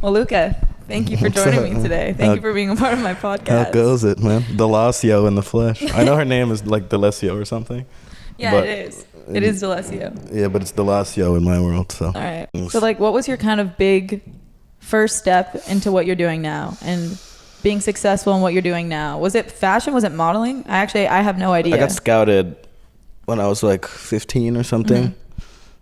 Well, Luka, thank you for joining me today. Thank you for being a part of my podcast. How goes it, man? D'Alessio in the flesh. I know her name is like D'Alessio or something. Yeah, it is. It is D'Alessio. Yeah, but it's D'Alessio in my world. So. All right. So, like, what was your kind of big first step into what you're doing now and being successful in what you're doing now? Was it fashion? Was it modeling? I have no idea. I got scouted when I was like 15 or something. Mm-hmm.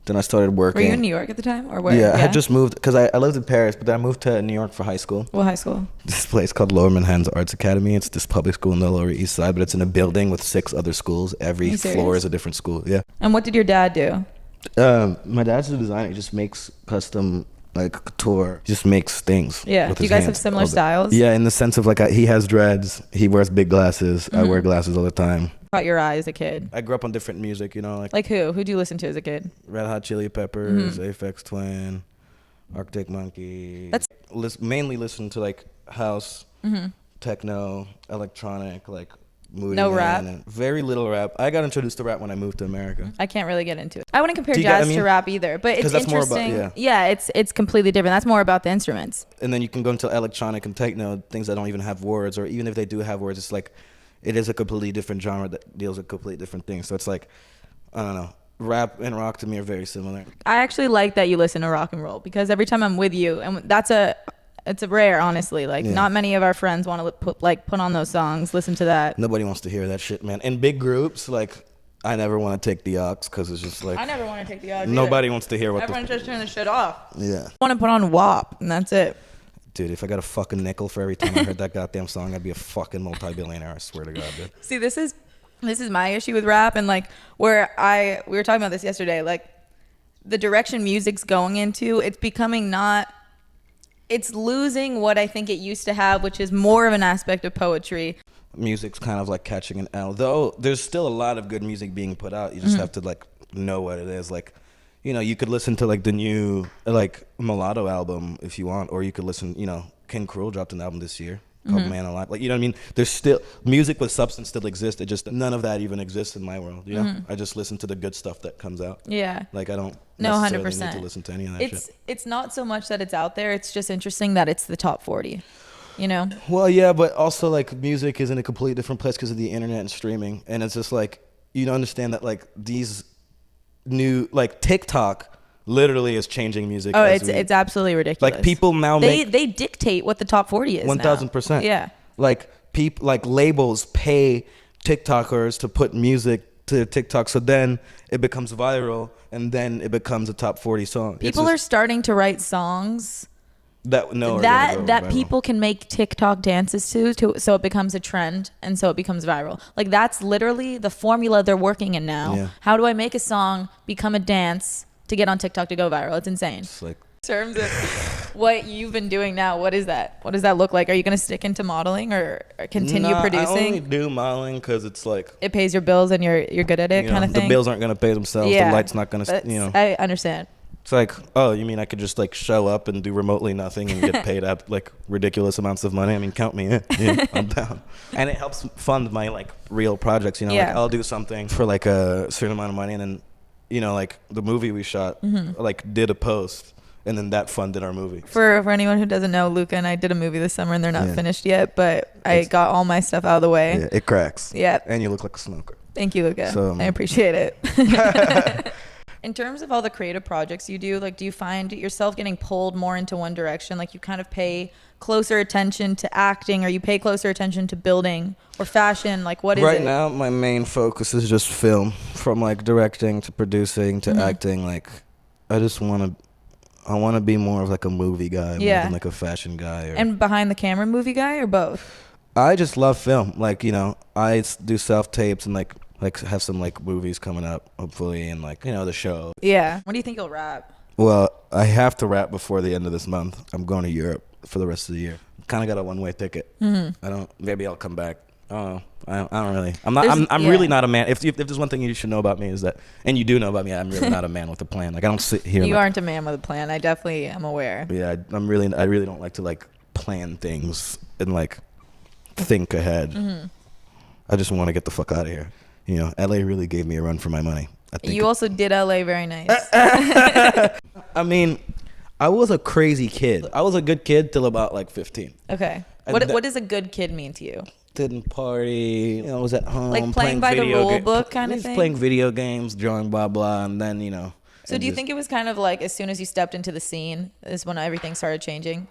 Then I started working. Were you in New York at the time, or where? Yeah, I had just moved because I lived in Paris, but then I moved to New York for high school. What high school? This place called Lower Manhattan's Arts Academy. It's this public school in the Lower East Side, but it's in a building with 6 other schools. Every floor is a different school. Yeah. And what did your dad do? My dad's a designer. He just makes custom like couture. He just makes things. Yeah. Do you guys have similar styles? Yeah, in the sense of like he has dreads. He wears big glasses. Mm-hmm. I wear glasses all the time. Caught your eye as a kid? I grew up on different music, you know, like who? Who'd you listen to as a kid? Red Hot Chili Peppers, Aphex Twin, Arctic Monkey. That's mainly listen to like house, techno, electronic, like moody. No rap. Very little rap. I got introduced to rap when I moved to America. I can't really get into it. I wouldn't compare jazz to rap either, but it's interesting. More about, yeah, it's completely different. That's more about the instruments. And then you can go into electronic and techno, things that don't even have words, or even if they do have words, it's like. It is a completely different genre that deals with completely different things. So it's like, I don't know, rap and rock to me are very similar. I actually like that you listen to rock and roll because every time I'm with you, and it's a rare, honestly. Like not many of our friends want to put on those songs, listen to that. Nobody wants to hear that shit, man. In big groups, like I never want to take the aux because it's just like I never want to take the aux. Nobody wants to hear what. Everyone just turn the shit off. Yeah. I want to put on WAP and that's it. Dude, if I got a fucking nickel for every time I heard that goddamn song, I'd be a fucking multi-billionaire. I swear to God, dude. See, this is my issue with rap, and like we were talking about this yesterday. Like the direction music's going into, it's becoming it's losing what I think it used to have, which is more of an aspect of poetry. Music's kind of like catching an L, though. There's still a lot of good music being put out. You just have to like know what it is, like. You know, you could listen to like the new like Mulatto album if you want, or you could listen. You know, King Cruel dropped an album this year called Man Alive. Like, you know what I mean? There's still music with substance still exists. It just none of that even exists in my world. You know, I just listen to the good stuff that comes out. Yeah. Like I don't. No, 100%. Need to listen to any of that shit. It's not so much that it's out there. It's just interesting that it's the top 40. You know. Well, yeah, but also like music is in a completely different place because of the internet and streaming, and it's just like you don't understand that like these. New like TikTok literally is changing music. Oh, it's absolutely ridiculous. Like people now they dictate what the top 40 is. 1,000%. Yeah. Like labels pay TikTokers to put music to TikTok, so then it becomes viral, and then it becomes a top 40 song. People are starting to write songs that people can make TikTok dances to, so it becomes a trend, and so it becomes viral. Like that's literally the formula they're working in now. Yeah. How do I make a song become a dance to get on TikTok to go viral? It's insane. It's like, in terms of what you've been doing now, what is that? What does that look like? Are you going to stick into modeling or continue producing? I only do modeling because it's like it pays your bills and you're good at it, kind of thing. The bills aren't going to pay themselves. Yeah, the light's not going to. You know. I understand. It's like, oh, you mean I could just like show up and do remotely nothing and get paid out like ridiculous amounts of money? I mean, count me in. Yeah, I'm down. And it helps fund my like real projects. You know, like I'll do something for like a certain amount of money, and then, you know, like the movie we shot, like did a post, and then that funded our movie. For anyone who doesn't know, Luka and I did a movie this summer, and they're not finished yet, but I got all my stuff out of the way. Yeah, it cracks. Yeah. And you look like a smoker. Thank you, Luka. So, I appreciate it. In terms of all the creative projects you do, like, do you find yourself getting pulled more into one direction? Like, you kind of pay closer attention to acting, or you pay closer attention to building or fashion? Like, what is it? Right now, my main focus is just film, from like directing to producing to acting. Like, I want to be more of like a movie guy, more than like a fashion guy. And behind the camera movie guy, or both? I just love film. Like, you know, I do self tapes and like have some like movies coming up hopefully, and like, you know, the show. Yeah. When do you think you'll rap? Well, I have to rap before the end of this month. I'm going to Europe for the rest of the year. Kind of got a one-way ticket. Maybe I'll come back. I don't really. I'm really not a man. If there's one thing you should know about me is that, and you do know about me, I'm really not a man with a plan. Like, I don't sit here. You aren't a man with a plan. I definitely am aware. Yeah, I really don't like to like plan things and like think ahead. I just want to get the fuck out of here. You know, LA really gave me a run for my money. I think. You also did LA very nice. I mean, I was a crazy kid. I was a good kid till about like 15. Okay. And What does a good kid mean to you? Didn't party, you know, was at home. Like playing by the rule book kind of thing? Playing video games, drawing, blah, blah, and then, you know. So do you think it was kind of like as soon as you stepped into the scene is when everything started changing?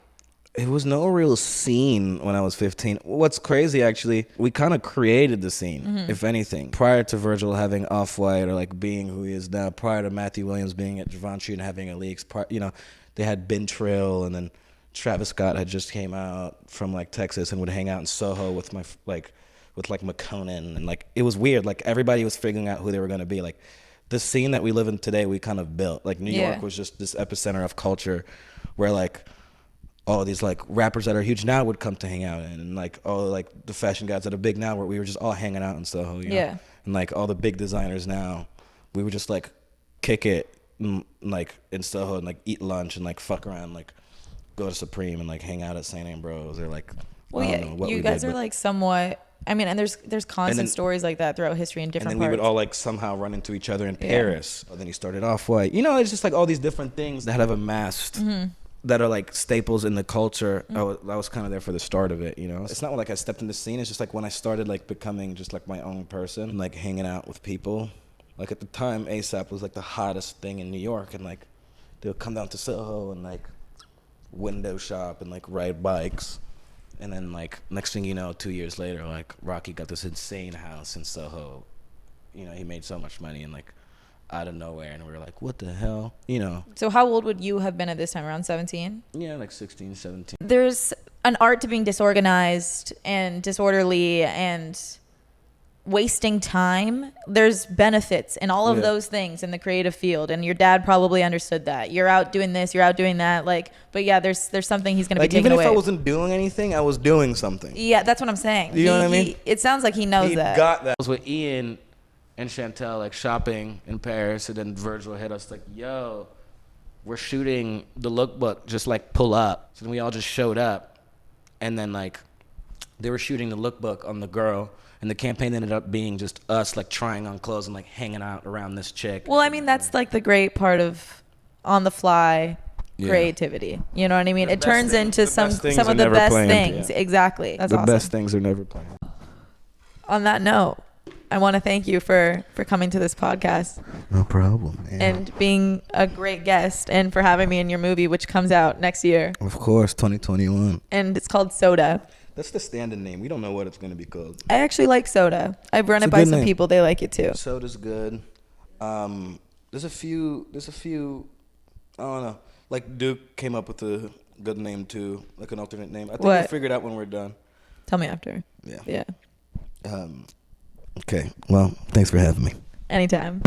It was no real scene when I was 15. What's crazy, actually, we kind of created the scene, if anything. Prior to Virgil having Off-White or like being who he is now, prior to Matthew Williams being at Givenchy and having a leaks, you know, they had Ben Trill, and then Travis Scott had just came out from like Texas and would hang out in Soho with McConan, and like it was weird. Like everybody was figuring out who they were gonna be. Like the scene that we live in today, we kind of built. Like New York was just this epicenter of culture, where like all these like rappers that are huge now would come to hang out in, and like all like the fashion guys that are big now, where we were just all hanging out in Soho. You know? And like all the big designers now, we would just like kick it like in Soho and like eat lunch and like fuck around, like go to Supreme and like hang out at St. Ambrose or like. Well, I don't know what you guys are like somewhat. I mean, and there's constant stories like that throughout history in different parts. And then we would all like somehow run into each other in Paris. Or then he started Off-White. You know, it's just like all these different things that have amassed that are like staples in the culture. I was kind of there for the start of it, you know. It's not like I stepped in the scene. It's just like when I started like becoming just like my own person and like hanging out with people. Like at the time, ASAP was like the hottest thing in New York, and like they would come down to Soho and like window shop and like ride bikes. And then like next thing you know, 2 years later, like Rocky got this insane house in Soho. You know, he made so much money and like out of nowhere, and we were like, what the hell? You know. So how old would you have been at this time? Around 17? Yeah, like 16, 17. There's an art to being disorganized and disorderly and wasting time. There's benefits in all of those things in the creative field, and your dad probably understood that. You're out doing this, you're out doing that, like, but yeah, there's something he's gonna be taking away. Even if I wasn't doing anything, I was doing something. Yeah, that's what I'm saying. You know what I mean? It sounds like he knows that. He got that. I was with Ian and Chantel like shopping in Paris, and then Virgil hit us like, yo, we're shooting the lookbook, just like pull up. So then we all just showed up, and then like they were shooting the lookbook on the girl. And the campaign ended up being just us like trying on clothes and like hanging out around this chick. Well, I mean, that's like the great part of on the fly creativity. You know what I mean? It turns into some of the best things. Yeah. Exactly. That's awesome. The best things are never planned. On that note, I want to thank you for coming to this podcast. No problem. Yeah. And being a great guest, and for having me in your movie, which comes out next year. Of course, 2021. And it's called Soda. That's the standard name. We don't know what it's going to be called. I actually like Soda. I've run it by some people. They like it too. Soda's good. There's a few, I don't know. Like Duke came up with a good name too, like an alternate name. I think we'll figure it out when we're done. Tell me after. Yeah. Okay. Well, thanks for having me. Anytime.